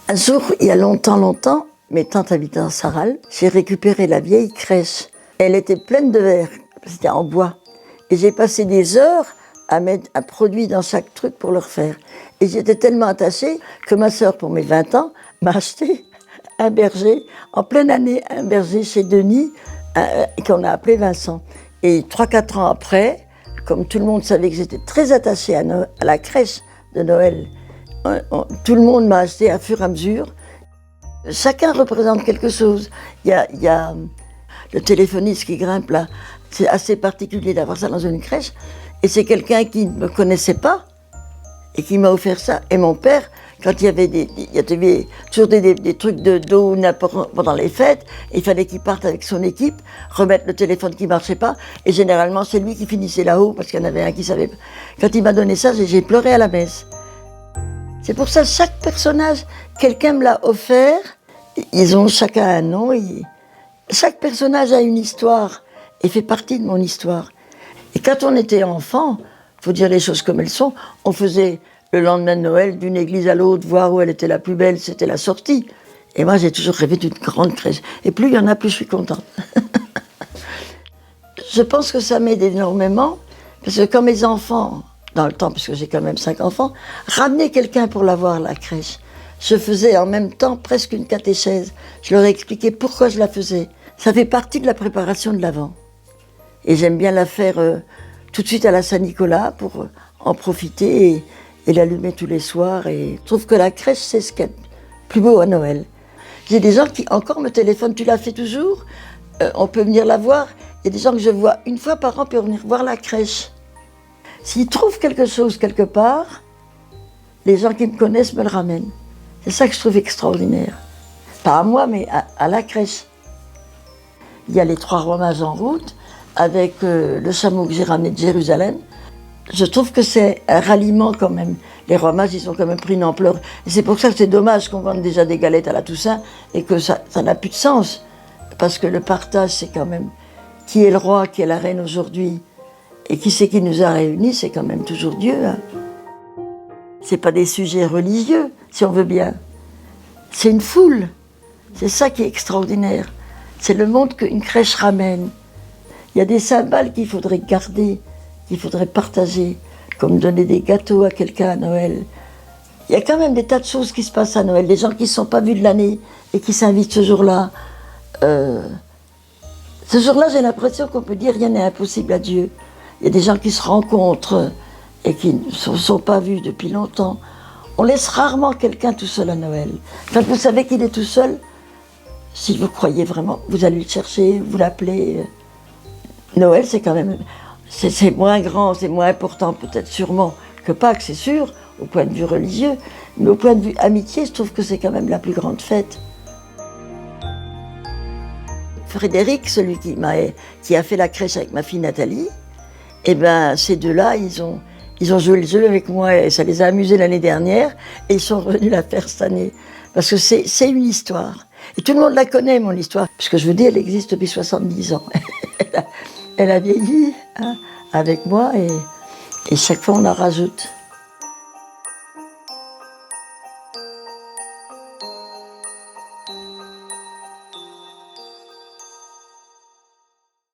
Un jour, il y a longtemps, mes tantes habitaient en Sarral, j'ai récupéré la vieille crèche. Elle était pleine de verre, c'était en bois. Et j'ai passé des heures à mettre un produit dans chaque truc pour le refaire. Et j'étais tellement attachée que ma sœur, pour mes 20 ans, m'a acheté un berger, en pleine année, un berger chez Denis, qu'on a appelé Vincent. Et 3-4 ans après, comme tout le monde savait que j'étais très attachée à la crèche de Noël, tout le monde m'a acheté à fur et à mesure. Chacun représente quelque chose. Il y a le téléphoniste qui grimpe là. C'est assez particulier d'avoir ça dans une crèche. Et c'est quelqu'un qui ne me connaissait pas et qui m'a offert ça. Et mon père, quand il y avait toujours des trucs d'eau pendant les fêtes, il fallait qu'il parte avec son équipe, remettre le téléphone qui ne marchait pas. Et généralement, c'est lui qui finissait là-haut parce qu'il y en avait un qui savait pas. Quand il m'a donné ça, j'ai pleuré à la messe. C'est pour ça que chaque personnage, quelqu'un me l'a offert. Ils ont chacun un nom. Chaque personnage a une histoire et fait partie de mon histoire. Et quand on était enfant, faut dire les choses comme elles sont, on faisait le lendemain de Noël d'une église à l'autre, voir où elle était la plus belle, c'était la sortie. Et moi, j'ai toujours rêvé d'une grande crèche. Et plus il y en a, plus je suis contente. Je pense que ça m'aide énormément, parce que quand mes enfants, dans le temps, parce que j'ai quand même 5 enfants, ramenaient quelqu'un pour la voir, la crèche, je faisais en même temps presque une catéchèse. Je leur ai expliqué pourquoi je la faisais. Ça fait partie de la préparation de l'Avent. Et j'aime bien la faire tout de suite à la Saint-Nicolas pour en profiter et l'allumer tous les soirs. Et je trouve que la crèche, c'est ce qu'il y a de plus beau à Noël. J'ai des gens qui encore me téléphonent, tu la fais toujours, on peut venir la voir. Il y a des gens que je vois une fois par an pour venir voir la crèche. S'ils trouvent quelque chose quelque part, les gens qui me connaissent me le ramènent. C'est ça que je trouve extraordinaire. Pas à moi, mais à la crèche. Il y a les 3 rois mages en route, avec le chameau que j'ai ramené de Jérusalem. Je trouve que c'est un ralliement quand même. Les rois mages, ils ont quand même pris une ampleur. Et c'est pour ça que c'est dommage qu'on vende déjà des galettes à la Toussaint et que ça n'a plus de sens. Parce que le partage, c'est quand même qui est le roi, qui est la reine aujourd'hui. Et qui c'est qui nous a réunis, c'est quand même toujours Dieu. Hein. C'est pas des sujets religieux, si on veut bien. C'est une foule. C'est ça qui est extraordinaire. C'est le monde qu'une crèche ramène. Il y a des symboles qu'il faudrait garder, qu'il faudrait partager, comme donner des gâteaux à quelqu'un à Noël. Il y a quand même des tas de choses qui se passent à Noël. Des gens qui ne sont pas vus de l'année et qui s'invitent ce jour-là. Ce jour-là, j'ai l'impression qu'on peut dire rien n'est impossible à Dieu. Il y a des gens qui se rencontrent et qui ne sont pas vus depuis longtemps. On laisse rarement quelqu'un tout seul à Noël. Quand vous savez qu'il est tout seul, si vous croyez vraiment, vous allez le chercher, vous l'appelez. Noël, c'est quand même... C'est moins grand, c'est moins important peut-être sûrement que Pâques, c'est sûr, au point de vue religieux. Mais au point de vue amitié, je trouve que c'est quand même la plus grande fête. Frédéric, celui qui a fait la crèche avec ma fille Nathalie, eh ben, ces deux-là, ils ont joué le jeu avec moi et ça les a amusés l'année dernière et ils sont revenus la faire cette année. Parce que c'est une histoire. Et tout le monde la connaît, mon histoire. Parce que je vous dis, elle existe depuis 70 ans. Elle a vieilli hein, avec moi et chaque fois on en rajoute.